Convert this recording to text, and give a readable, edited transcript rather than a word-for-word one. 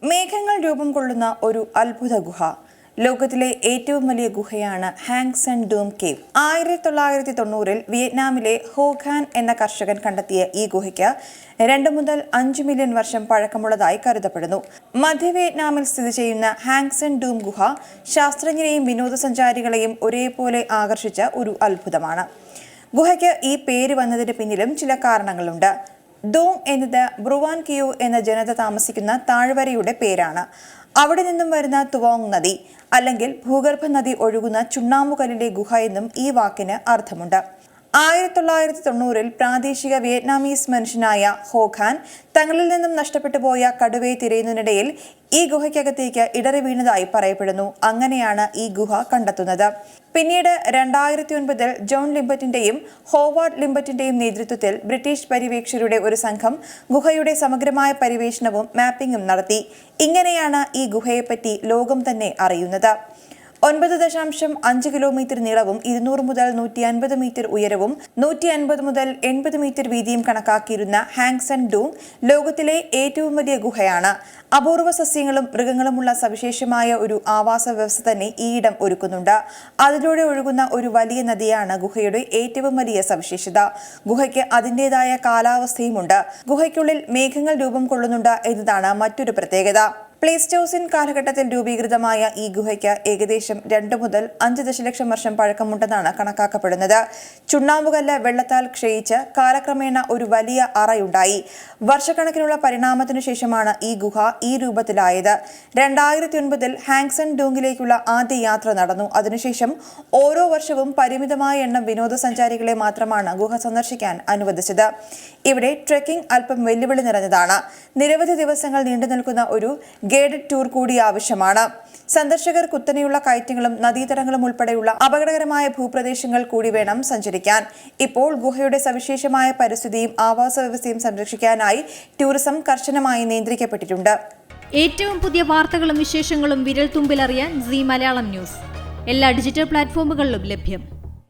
മേഘങ്ങൾ രൂപം കൊള്ളുന്ന ഒരു അത്ഭുത ഗുഹ. ലോകത്തിലെ ഏറ്റവും വലിയ ഗുഹയാണ് ഹാങ് സെൻ ഡൂം കേവ്. 1990-ൽ വിയറ്റ്നാമിലെ ഹോ ഖാൻ എന്ന കർഷകൻ കണ്ടെത്തിയ ഈ ഗുഹയ്ക്ക് 2 മുതൽ 5 മില്യൺ വർഷം പഴക്കമുള്ളതായി കരുതപ്പെടുന്നു. മധ്യ വിയറ്റ്നാമിൽ സ്ഥിതി ചെയ്യുന്ന ഹാങ് സെൻ ഡൂം ഗുഹ ശാസ്ത്രജ്ഞരെയും വിനോദസഞ്ചാരികളെയും ഒരേപോലെ ആകർഷിച്ച ഒരു അത്ഭുതമാണ്. ഗുഹയ്ക്ക് ഈ പേര് വന്നതിന് പിന്നിലും ചില കാരണങ്ങളുണ്ട്. ഡൂം എന്നത് ബ്രുവാൻ കിയോ എന്ന ജനത താമസിക്കുന്ന താഴ്വരയുടെ പേരാണ്. അവിടെ നിന്നും വരുന്ന തുവോങ് നദി അല്ലെങ്കിൽ ഭൂഗർഭ നദി ഒഴുകുന്ന ചുണ്ണാമ്പുകല്ലിലെ ഗുഹ എന്നും ഈ വാക്കിന് അർത്ഥമുണ്ട്. 1990-ൽ പ്രാദേശിക വിയറ്റ്നാമീസ് മനുഷ്യനായ ഹോ ഖാൻ തങ്ങളിൽ നിന്നും നഷ്ടപ്പെട്ടു പോയ കടുവയെ തിരയുന്നതിനിടയിൽ ഈ ഗുഹയ്ക്കകത്തേക്ക് ഇടറി വീണതായി പറയപ്പെടുന്നു. അങ്ങനെയാണ് ഈ ഗുഹ കണ്ടെത്തുന്നത്. പിന്നീട് 2009-ൽ ജോൺ ലിംബറ്റിന്റെയും ഹോവാർഡ് ലിംബറ്റിന്റെയും നേതൃത്വത്തിൽ ബ്രിട്ടീഷ് പര്യവേക്ഷകരുടെ ഒരു സംഘം ഗുഹയുടെ സമഗ്രമായ പരിവേഷണവും മാപ്പിംഗും നടത്തി. ഇങ്ങനെയാണ് ഈ ഗുഹയെപ്പറ്റി ലോകം തന്നെ അറിയുന്നത്. 9.5 കിലോമീറ്റർ നീളവും 200 മുതൽ 150 മീറ്റർ ഉയരവും 150 മുതൽ 80 മീറ്റർ വീതിയും കണക്കാക്കിയിരുന്ന ഹാങ് സെൻ ഡൂം ലോകത്തിലെ ഏറ്റവും വലിയ ഗുഹയാണ്. അപൂർവ സസ്യങ്ങളും മൃഗങ്ങളുമുള്ള സവിശേഷമായ ഒരു ആവാസ വ്യവസ്ഥ തന്നെ ഈ ഇടം ഒരുക്കുന്നുണ്ട്. അതിലൂടെ ഒഴുകുന്ന ഒരു വലിയ നദിയാണ് ഗുഹയുടെ ഏറ്റവും വലിയ സവിശേഷത. ഗുഹയ്ക്ക് അതിൻ്റെതായ കാലാവസ്ഥയുമുണ്ട്. ഗുഹയ്ക്കുള്ളിൽ മേഘങ്ങൾ രൂപം കൊള്ളുന്നുണ്ട് എന്നതാണ് മറ്റൊരു പ്രത്യേകത. പ്ലേസ്റ്റോസിൻ കാലഘട്ടത്തിൽ രൂപീകൃതമായ ഈ ഗുഹയ്ക്ക് ഏകദേശം 2 മുതൽ 5 ദശലക്ഷം വർഷം പഴക്കമുണ്ടെന്നാണ് കണക്കാക്കപ്പെടുന്നത്. ചുണ്ണാമ്പുകല്ല് വെള്ളത്താൽ ക്ഷയിച്ച് കാലക്രമേണ ഒരു വലിയ അറയുണ്ടായി. വർഷക്കണക്കിനുള്ള പരിണാമത്തിനു ശേഷമാണ് ഈ ഗുഹ ഈ രൂപത്തിലായത്. 2009-ൽ ഹാങ് സെൻ ഡൂങ്ങിലേക്കുള്ള ആദ്യ യാത്ര നടന്നു. അതിനുശേഷം ഓരോ വർഷവും പരിമിതമായ എണ്ണം വിനോദസഞ്ചാരികളെ മാത്രമാണ് ഗുഹ സന്ദർശിക്കാൻ അനുവദിച്ചത്. ഇവിടെ ട്രെക്കിംഗ് അല്പം വെല്ലുവിളി നിറഞ്ഞതാണ്. നിരവധി ദിവസങ്ങൾ നീണ്ടു നിൽക്കുന്ന ഒരു ഗൈഡഡ് ടൂർ കൂടി ആവശ്യമാണ്. സന്ദർശകർ കുത്തനെയുള്ള കയറ്റങ്ങളും നദീതടങ്ങളും ഉൾപ്പെടെയുള്ള അപകടകരമായ ഭൂപ്രദേശങ്ങൾ കൂടി വേണം സഞ്ചരിക്കാൻ. ഇപ്പോൾ ഗുഹയുടെ സവിശേഷമായ പരിസ്ഥിതിയും ആവാസ വ്യവസ്ഥയും സംരക്ഷിക്കാനായി ടൂറിസം കർശനമായി നിയന്ത്രിക്കപ്പെട്ടിട്ടുണ്ട്. ഏറ്റവും പുതിയ വാർത്തകളും വിശേഷങ്ങളും വിരൽ തുമ്പിലറിയാൻ സീ മലയാളം ന്യൂസ് എല്ലാ ഡിജിറ്റൽ പ്ലാറ്റ്ഫോമുകളിലും ലഭ്യം.